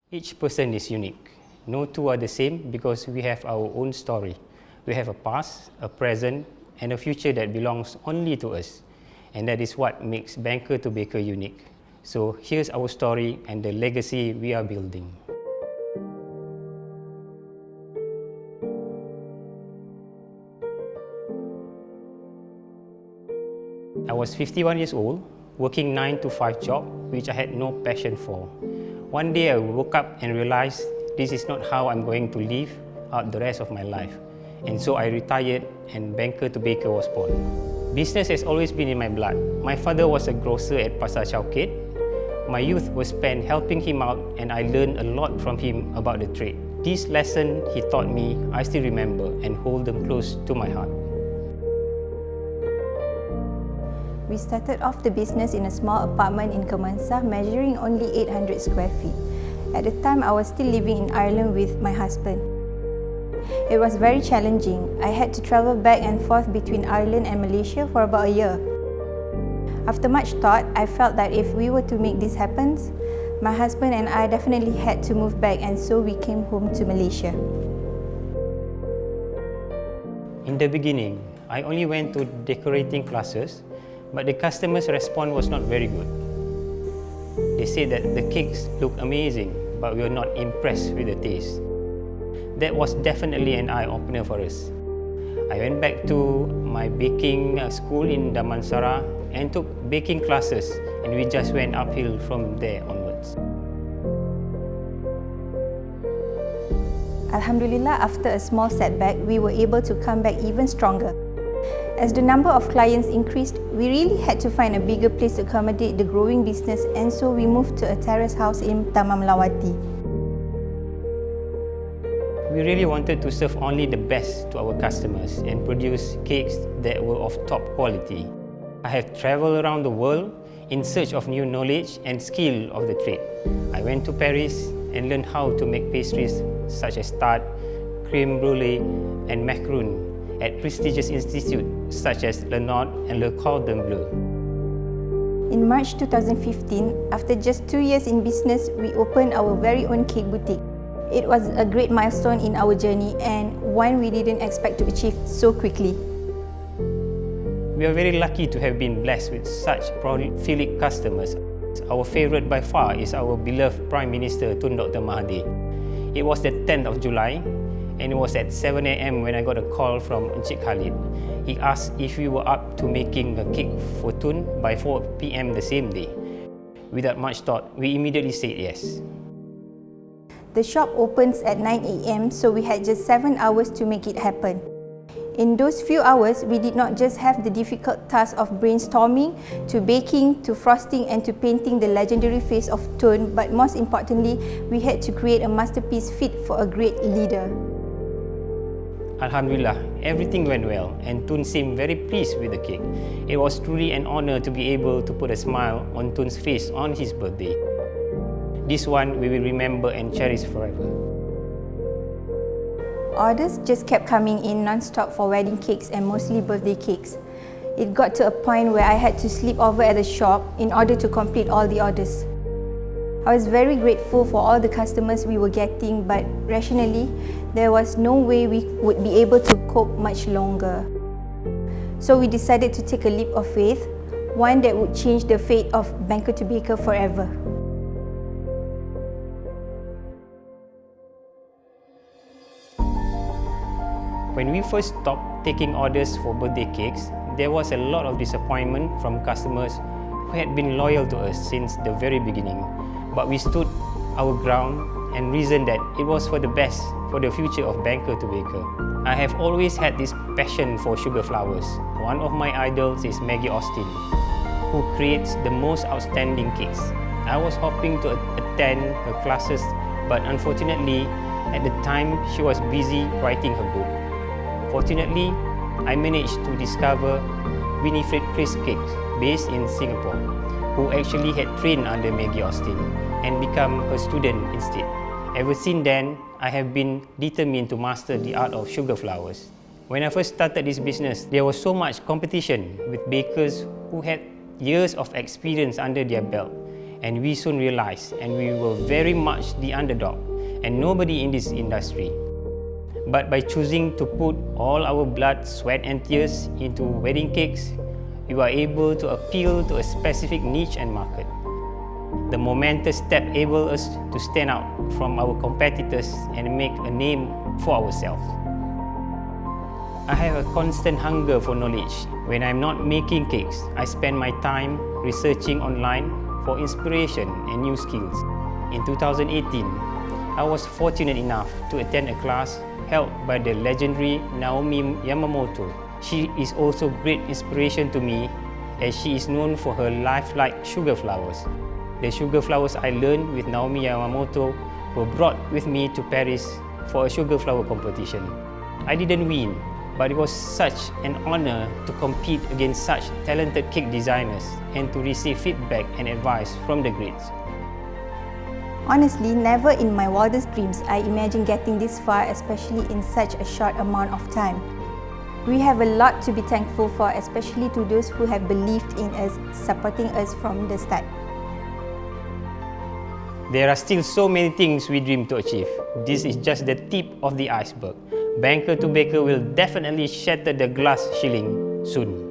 Each person is unique. No two are the same because we have our own story. We have a past, a present, and a future that belongs only to us. And that is what makes Banker2baker unique. So here's our story and the legacy we are building. I was 51 years old, working 9 to 5 job, which I had no passion for. One day I woke up and realized this is not how I'm going to live out the rest of my life. And so I retired and Banker2baker was born. Business has always been in my blood. My father was a grocer at Pasar Chowkit. My youth was spent helping him out and I learned a lot from him about the trade. This lesson he taught me, I still remember and hold them close to my heart. We started off the business in a small apartment in Kermansah measuring only 800 square feet. At the time, I was still living in Ireland with my husband. It was very challenging. I had to travel back and forth between Ireland and Malaysia for about a year. After much thought, I felt that if we were to make this happen, my husband and I definitely had to move back, and so we came home to Malaysia. In the beginning, I only went to decorating classes, but the customers' response was not very good. They said that the cakes looked amazing, but we were not impressed with the taste. That was definitely an eye-opener for us. I went back to my baking school in Damansara and took baking classes, and we just went uphill from there onwards. Alhamdulillah, after a small setback, we were able to come back even stronger. As the number of clients increased, we really had to find a bigger place to accommodate the growing business, and so we moved to a terrace house in Taman Melawati. We really wanted to serve only the best to our customers and produce cakes that were of top quality. I have traveled around the world in search of new knowledge and skill of the trade. I went to Paris and learned how to make pastries such as tart, creme brulee, and macaron at prestigious institutes such as Le Nord and Le Cordon Bleu. In March 2015, after just 2 years in business, we opened our very own cake boutique. It was a great milestone in our journey and one we didn't expect to achieve so quickly. We are very lucky to have been blessed with such prolific customers. Our favorite by far is our beloved Prime Minister Tun Dr. Mahathir. It was the 10th of July and it was at 7 AM when I got a call from Encik Khalid. He asked if we were up to making a cake for Tun by 4 PM the same day. Without much thought, we immediately said yes. The shop opens at 9 AM, so we had just 7 hours to make it happen. In those few hours, we did not just have the difficult task of brainstorming, to baking, to frosting and to painting the legendary face of Tun, but most importantly, we had to create a masterpiece fit for a great leader. Alhamdulillah, everything went well and Tun seemed very pleased with the cake. It was truly an honor to be able to put a smile on Tun's face on his birthday. This one we will remember and cherish forever. Orders just kept coming in non-stop for wedding cakes and mostly birthday cakes. It got to a point where I had to sleep over at the shop in order to complete all the orders. I was very grateful for all the customers we were getting, but rationally, there was no way we would be able to cope much longer. So we decided to take a leap of faith, one that would change the fate of Banker2baker forever. When we first stopped taking orders for birthday cakes, there was a lot of disappointment from customers who had been loyal to us since the very beginning. But we stood our ground and reasoned that it was for the best for the future of Banker2baker. I have always had this passion for sugar flowers. One of my idols is Maggie Austin, who creates the most outstanding cakes. I was hoping to attend her classes, but unfortunately, at the time she was busy writing her book. Fortunately, I managed to discover Winifred Chris Cakes, based in Singapore, who actually had trained under Maggie Austin and become her student instead. Ever since then, I have been determined to master the art of sugar flowers. When I first started this business, there was so much competition with bakers who had years of experience under their belt, and we soon realized, and we were very much the underdog and nobody in this industry. But by choosing to put all our blood, sweat and tears into wedding cakes, we were able to appeal to a specific niche and market. The momentous step enabled us to stand out from our competitors and make a name for ourselves. I have a constant hunger for knowledge. When I'm not making cakes, I spend my time researching online for inspiration and new skills. In 2018, I was fortunate enough to attend a class held by the legendary Naomi Yamamoto. She is also great inspiration to me as she is known for her lifelike sugar flowers. The sugar flowers I learned with Naomi Yamamoto were brought with me to Paris for a sugar flower competition. I didn't win, but it was such an honor to compete against such talented cake designers and to receive feedback and advice from the greats. Honestly, never in my wildest dreams I imagined getting this far, especially in such a short amount of time. We have a lot to be thankful for, especially to those who have believed in us, supporting us from the start. There are still so many things we dream to achieve. This is just the tip of the iceberg. Banker2baker will definitely shatter the glass ceiling soon.